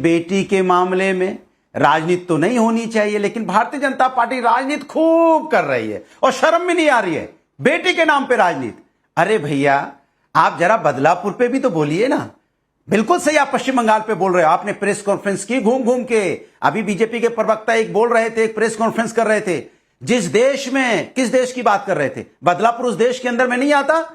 बेटी के मामले में राजनीति तो नहीं होनी चाहिए, लेकिन भारतीय जनता पार्टी राजनीति खूब कर रही है और शर्म भी नहीं आ रही है बेटी के नाम पे राजनीति। अरे भैया, आप जरा बदलापुर पे भी तो बोलिए ना। बिल्कुल सही आप पश्चिम बंगाल पे बोल रहे हो, आपने प्रेस कॉन्फ्रेंस की घूम घूम के। अभी बीजेपी के प्रवक्ता एक बोल रहे थे, एक प्रेस कॉन्फ्रेंस कर रहे थे, जिस देश में, किस देश की बात कर रहे थे, बदलापुर उस देश के अंदर में नहीं आता।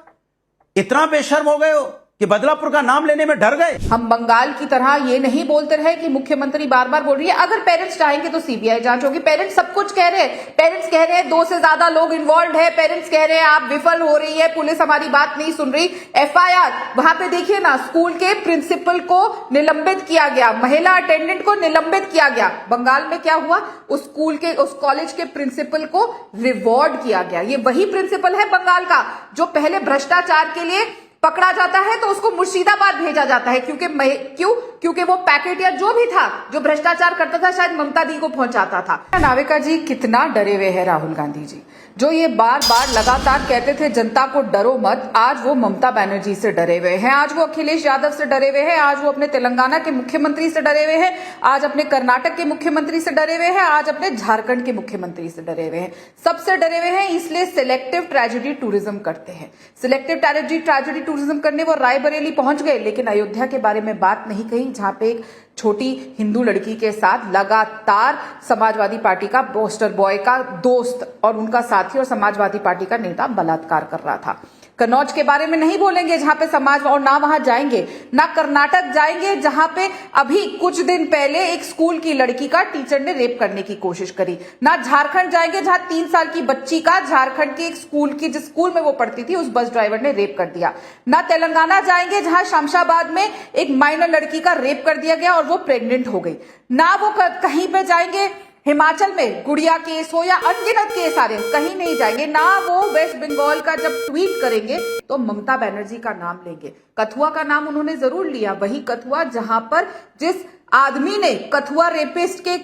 इतना बेशर्म हो गए हो कि बदलापुर का नाम लेने में डर गए। हम बंगाल की तरह ये नहीं बोलते रहे कि मुख्यमंत्री बार बार बोल रही है अगर पेरेंट्स चाहेंगे तो सीबीआई जांच होगी। पेरेंट्स सब कुछ कह रहे हैं, पेरेंट्स कह रहे हैं 2 से ज्यादा लोग इन्वॉल्व है, पेरेंट्स कह रहे हैं आप विफल हो रही है, पुलिस हमारी बात नहीं सुन रही। एफआईआर वहां पे देखिए ना, स्कूल के प्रिंसिपल को निलंबित किया गया, महिला अटेंडेंट को निलंबित किया गया। बंगाल में क्या हुआ, उस स्कूल के, उस कॉलेज के प्रिंसिपल को रिवॉर्ड किया गया। ये वही प्रिंसिपल है बंगाल का जो पहले भ्रष्टाचार के लिए पकड़ा जाता है तो उसको मुर्शिदाबाद भेजा जाता है, क्योंकि वो पैकेट या जो भी था जो भ्रष्टाचार करता था शायद ममता दी को पहुंचाता था। नाविका जी कितना डरे हुए हैं राहुल गांधी जी, जो ये बार बार लगातार कहते थे जनता को डरो मत, आज वो ममता बनर्जी से डरे हुए हैं, आज वो अखिलेश यादव से डरे हुए हैं, आज वो अपने तेलंगाना के मुख्यमंत्री से डरे हुए हैं, आज अपने कर्नाटक के मुख्यमंत्री से डरे हुए हैं, आज अपने झारखंड के मुख्यमंत्री से डरे हुए हैं। सबसे डरे हुए हैं, इसलिए सिलेक्टिव ट्रेजेडी टूरिज्म करते हैं। सिलेक्टिव ट्रेजेडी टूरिज्म करने वो रायबरेली पहुंच गए, लेकिन अयोध्या के बारे में बात नहीं कही, जहां पे एक छोटी हिंदू लड़की के साथ लगातार समाजवादी पार्टी का पोस्टर बॉय का दोस्त और उनका साथी और समाजवादी पार्टी का नेता बलात्कार कर रहा था। कन्नौज के बारे में नहीं बोलेंगे जहां पे समाज, और ना वहां जाएंगे, ना कर्नाटक जाएंगे जहां पे अभी कुछ दिन पहले एक स्कूल की लड़की का टीचर ने रेप करने की कोशिश करी, ना झारखंड जाएंगे जहां 3 साल की बच्ची का झारखंड के एक स्कूल की, जिस स्कूल में वो पढ़ती थी, उस बस ड्राइवर ने रेप कर दिया, ना तेलंगाना जाएंगे जहां शमशाबाद में एक माइनर लड़की का रेप कर दिया गया और वो प्रेग्नेंट हो गई, ना वो कहीं पे जाएंगे हिमाचल में गुड़िया केस हो या अनगिनत केस आ रहे हैं, कहीं नहीं जाएंगे, ना वो वेस्ट बंगाल का जब ट्वीट करेंगे तो ममता बनर्जी का नाम लेंगे। कथुआ का नाम उन्होंने जरूर लिया, वही कथुआ जहां पर जिस आदमी ने कथुआ रेपिस्ट के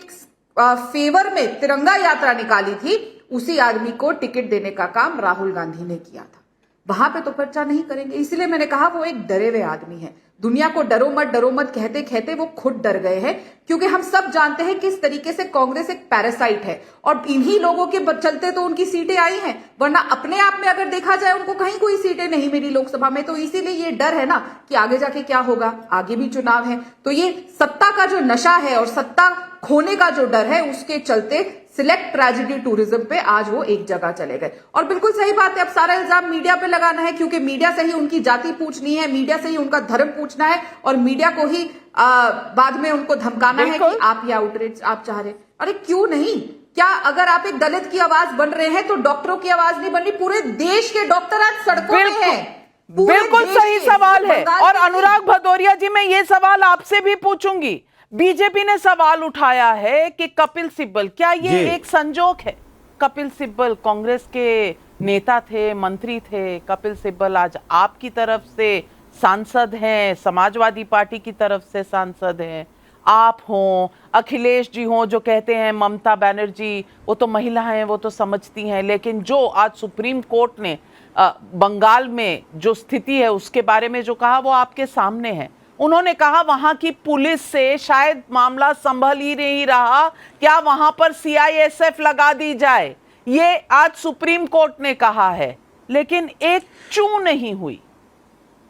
फेवर में तिरंगा यात्रा निकाली थी, उसी आदमी को टिकट देने का काम राहुल गांधी ने किया था। वहां पे तो चर्चा नहीं करेंगे, इसलिए मैंने कहा वो एक डरे हुए आदमी है। दुनिया को डरो मत कहते कहते वो खुद डर गए हैं, क्योंकि हम सब जानते हैं किस तरीके से कांग्रेस एक पैरासाइट है और इन्हीं लोगों के चलते तो उनकी सीटें आई हैं, वरना अपने आप में अगर देखा जाए उनको कहीं कोई सीटें नहीं मिली लोकसभा में। तो इसीलिए ये डर है ना कि आगे जाके क्या होगा, आगे भी चुनाव है, तो ये सत्ता का जो नशा है और सत्ता खोने का जो डर है, उसके चलते सिलेक्ट ट्रेजेडी टूरिज्म पे आज वो एक जगह चले गए। और बिल्कुल सही बात है, अब सारा इल्जाम मीडिया पे लगाना है, क्योंकि मीडिया से ही उनकी जाति पूछनी है, मीडिया से ही उनका धर्म पूछना है और मीडिया को ही बाद में उनको धमकाना है कि आप ये आउटरीच आप चाह रहे। अरे क्यों नहीं, क्या अगर आप एक दलित की आवाज बन रहे हैं तो डॉक्टरों की आवाज नहीं बन रही? पूरे देश के डॉक्टर आज सड़कों में हैं। बिल्कुल सही सवाल है। और अनुराग भदौरिया जी, मैं ये सवाल आपसे भी पूछूंगी, बीजेपी ने सवाल उठाया है कि कपिल सिब्बल, क्या ये एक संजोग है? कपिल सिब्बल कांग्रेस के नेता थे, मंत्री थे, कपिल सिब्बल आज आपकी तरफ से सांसद हैं, समाजवादी पार्टी की तरफ से सांसद हैं, आप हों, अखिलेश जी हों जो कहते हैं ममता बनर्जी वो तो महिला हैं, वो तो समझती हैं, लेकिन जो आज सुप्रीम कोर्ट ने बंगाल में जो स्थिति है उसके बारे में जो कहा वो आपके सामने है। उन्होंने कहा वहां की पुलिस से शायद मामला संभल ही नहीं रहा, क्या वहां पर सीआईएसएफ लगा दी जाए, ये आज सुप्रीम कोर्ट ने कहा है। लेकिन एक चूं नहीं हुई,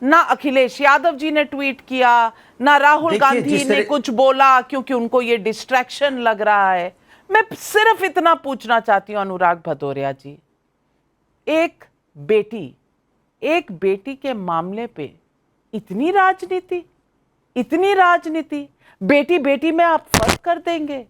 ना अखिलेश यादव जी ने ट्वीट किया, ना राहुल गांधी ने कुछ बोला, क्योंकि उनको ये डिस्ट्रैक्शन लग रहा है। मैं सिर्फ इतना पूछना चाहती हूं अनुराग भदौरिया जी, एक बेटी के मामले पे इतनी राजनीति, बेटी में आप फर्क कर देंगे?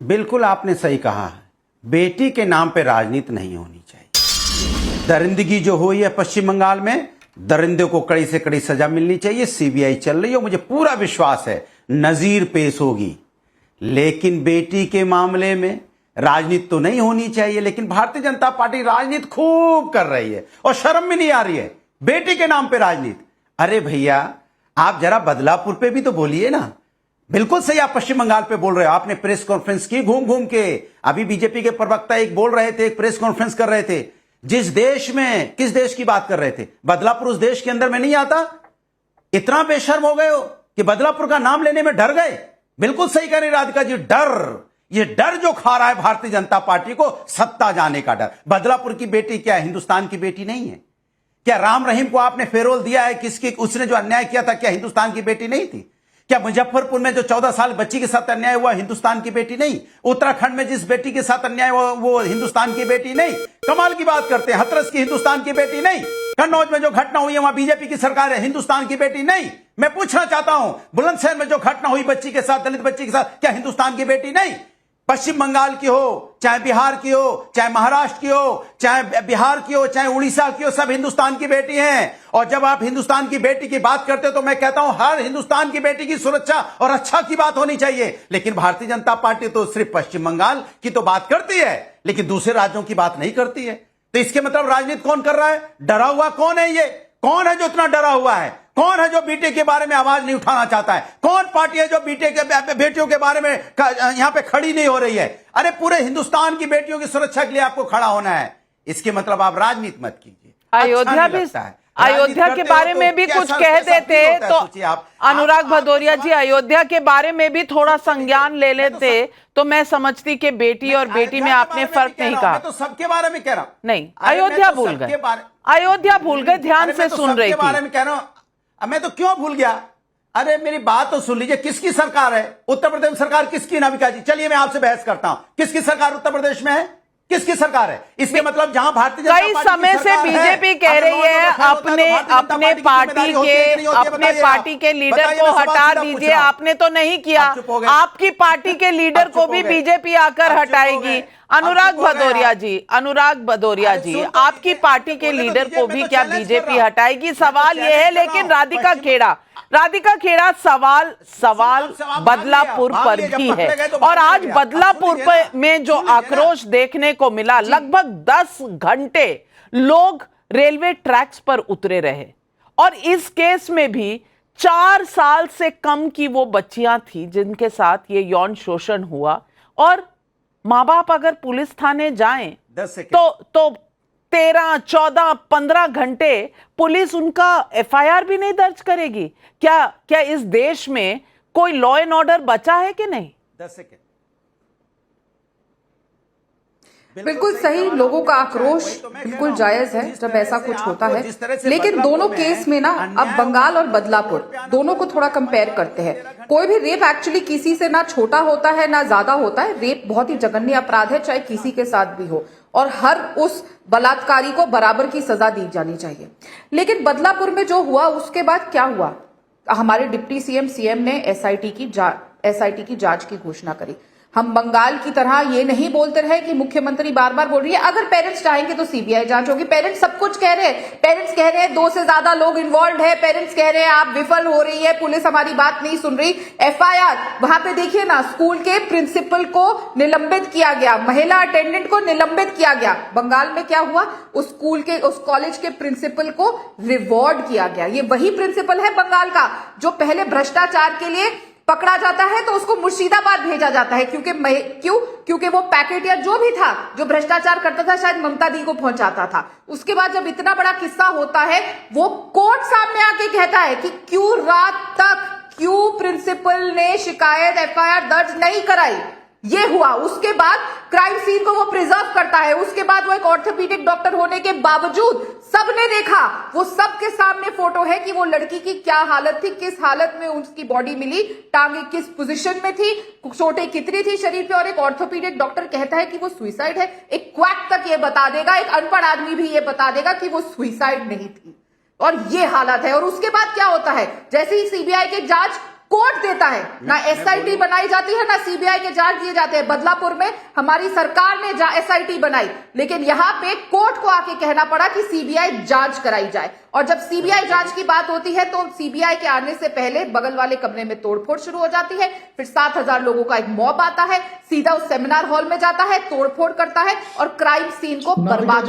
बिल्कुल आपने सही कहा है, बेटी के नाम पे राजनीति नहीं होनी चाहिए। दरिंदगी जो हुई है पश्चिम बंगाल में, दरिंदे को कड़ी से कड़ी सजा मिलनी चाहिए। सीबीआई चल रही है, मुझे पूरा विश्वास है नजीर पेश होगी, लेकिन बेटी के मामले में राजनीति तो नहीं होनी चाहिए, लेकिन भारतीय जनता पार्टी राजनीति खूब कर रही है और शर्म भी नहीं आ रही है बेटी के नाम पे राजनीति। अरे भैया, आप जरा बदलापुर पे भी तो बोलिए ना। बिल्कुल सही आप पश्चिम बंगाल पे बोल रहे हो, आपने प्रेस कॉन्फ्रेंस की घूम घूम के। अभी बीजेपी के प्रवक्ता एक बोल रहे थे, एक प्रेस कॉन्फ्रेंस कर रहे थे, जिस देश में, किस देश की बात कर रहे थे, बदलापुर उस देश के अंदर में नहीं आता। इतना बेशर्म हो गए हो कि बदलापुर का नाम लेने में डर गए। बिल्कुल सही कह रही राधिका जी, डर, ये डर जो खा रहा है भारतीय जनता पार्टी को, सत्ता जाने का डर। बदलापुर की बेटी क्या हिंदुस्तान की बेटी नहीं है? क्या राम रहीम को आपने फेरोल दिया है? किसकी, उसने जो अन्याय किया था क्या हिंदुस्तान की बेटी नहीं थी? क्या मुजफ्फरपुर में जो 14 साल बच्ची के साथ अन्याय हुआ हिंदुस्तान की बेटी नहीं? उत्तराखंड में जिस बेटी के साथ अन्याय हुआ वो हिंदुस्तान की बेटी नहीं? कमाल की बात करते हैं, हाथरस की हिंदुस्तान की बेटी नहीं? कन्नौज में जो घटना हुई है वहां बीजेपी की सरकार है, हिंदुस्तान की बेटी नहीं? मैं पूछना चाहता हूं, बुलंदशहर में जो घटना हुई बच्ची के साथ, दलित बच्ची के साथ, क्या हिंदुस्तान की बेटी नहीं? पश्चिम बंगाल की हो, चाहे बिहार की हो, चाहे महाराष्ट्र की हो, चाहे बिहार की हो, चाहे उड़ीसा की हो, सब हिंदुस्तान की बेटी हैं। और जब आप हिंदुस्तान की बेटी की बात करते हो तो मैं कहता हूं हर हिंदुस्तान की बेटी की सुरक्षा और अच्छा की बात होनी चाहिए। लेकिन भारतीय जनता पार्टी तो सिर्फ पश्चिम बंगाल की तो बात करती है, लेकिन दूसरे राज्यों की बात नहीं करती है। तो इसके मतलब राजनीति कौन कर रहा है? डरा हुआ कौन है? ये कौन है जो इतना डरा हुआ है? कौन है जो बीटे के बारे में आवाज नहीं उठाना चाहता है? कौन पार्टी है जो बीटे के बेटियों के बारे में यहां पे खड़ी नहीं हो रही है? अरे पूरे हिंदुस्तान की बेटियों की सुरक्षा के लिए आपको खड़ा होना है। इसके मतलब आप राजनीति मत कीजिए। अयोध्या भी, अयोध्या के बारे में भी कुछ कह देते तो अनुराग भदौरिया जी, अयोध्या के बारे में भी थोड़ा संज्ञान ले लेते तो मैं समझती कि बेटी और बेटी में आपने फर्क नहीं कहा। मैं तो सबके बारे में कह रहा हूं। नहीं, अयोध्या भूल गए, अयोध्या भूल गए, ध्यान से सुन रही थी। बारे में कह रहा हूं, मैं तो क्यों भूल गया? अरे मेरी बात तो सुन लीजिए, किसकी सरकार है उत्तर प्रदेश में? सरकार किसकी नाविका जी? चलिए मैं आपसे बहस करता हूं, किसकी सरकार उत्तर प्रदेश में है? किसकी सरकार है? इसके मतलब जहां भारतीय जनता कई समय से बीजेपी कह रही है अपने पार्टी के लीडर को हटा दीजिए, आपने तो नहीं किया। आपकी पार्टी के लीडर को भी बीजेपी आकर हटाएगी। अनुराग भदौरिया जी, अनुराग भदौरिया जी, आपकी पार्टी के लीडर को भी क्या बीजेपी हटाएगी? सवाल यह है। लेकिन राधिका खेड़ा, सवाल बदलापुर पर भी है। और आज बदलापुर में जो आक्रोश देखने को मिला, लगभग 10 घंटे लोग रेलवे ट्रैक्स पर उतरे रहे। और इस केस में भी 4 साल से कम की वो बच्चियां थी जिनके साथ ये यौन शोषण हुआ। और माँ बाप अगर पुलिस थाने जाएं तो 13, 14, 15 घंटे पुलिस उनका एफआईआर भी नहीं दर्ज करेगी। क्या इस देश में कोई लॉ एंड ऑर्डर बचा है कि नहीं? 10 सेकेंड। बिल्कुल सही, लोगों का आक्रोश बिल्कुल जायज है जब ऐसा कुछ होता है। लेकिन दोनों केस में ना, अब बंगाल और बदलापुर दोनों को थोड़ा कंपेयर करते हैं। कोई भी रेप एक्चुअली किसी से ना छोटा होता है ना ज्यादा होता है। रेप बहुत ही जघन्य अपराध है, चाहे किसी के साथ भी हो, और हर उस बलात्कारी को बराबर की सजा दी जानी चाहिए। लेकिन बदलापुर में जो हुआ उसके बाद क्या हुआ? हमारे डिप्टी सीएम ने एसआईटी की जांच की घोषणा करी। हम बंगाल की तरह ये नहीं बोलते रहे कि मुख्यमंत्री बार बार बोल रही है अगर पेरेंट्स चाहेंगे तो सीबीआई जांच होगी। पेरेंट्स सब कुछ कह रहे हैं, पेरेंट्स कह रहे हैं 2 से ज्यादा लोग इन्वॉल्व है, पेरेंट्स कह रहे हैं आप विफल हो रही है, पुलिस हमारी बात नहीं सुन रही। एफआईआर वहां पे देखिए ना, स्कूल के प्रिंसिपल को निलंबित किया गया, महिला अटेंडेंट को निलंबित किया गया। बंगाल में क्या हुआ? उस स्कूल के, उस कॉलेज के प्रिंसिपल को रिवॉर्ड किया गया। ये वही प्रिंसिपल है बंगाल का जो पहले भ्रष्टाचार के लिए पकड़ा जाता है तो उसको मुर्शिदाबाद भेजा जाता है। क्योंकि वो पैकेट या जो भी था जो भ्रष्टाचार करता था शायद ममता दी को पहुंचाता था। उसके बाद जब इतना बड़ा किस्सा होता है, वो कोर्ट सामने आके कहता है कि क्यों प्रिंसिपल ने शिकायत एफआईआर दर्ज नहीं कराई। ये हुआ। उसके बाद क्राइम सीन को वो प्रिजर्व करता है। उसके बाद वो एक ऑर्थोपेडिक डॉक्टर होने के बावजूद सबने देखा, वो सबके सामने फोटो है कि वो लड़की की क्या हालत थी, किस हालत में उसकी बॉडी मिली, टांगे किस पोजीशन में थी, चोटें कितनी थी शरीर पे। और एक ऑर्थोपेडिक डॉक्टर कहता है कि वो सुइसाइड है। एक क्वैक तक ये बता देगा, एक अनपढ़ आदमी भी ये बता देगा कि वो सुइसाइड नहीं थी। और ये हालत है। और उसके बाद क्या होता है? जैसे ही सीबीआई की जांच कोर्ट देता है, ना एसआईटी बनाई जाती है ना सीबीआई के जांच दिए जाते हैं। बदलापुर में हमारी सरकार ने एसआईटी बनाई, लेकिन यहां पे कोर्ट को आके कहना पड़ा कि सीबीआई जांच कराई जाए। और जब सीबीआई जांच की बात होती है तो सीबीआई के आने से पहले बगल वाले कमरे में तोड़फोड़ शुरू हो जाती है। फिर 7,000 लोगों का एक मॉब आता है, सीधा उस सेमिनार हॉल में जाता है, तोड़फोड़ करता है और क्राइम सीन को बर्बाद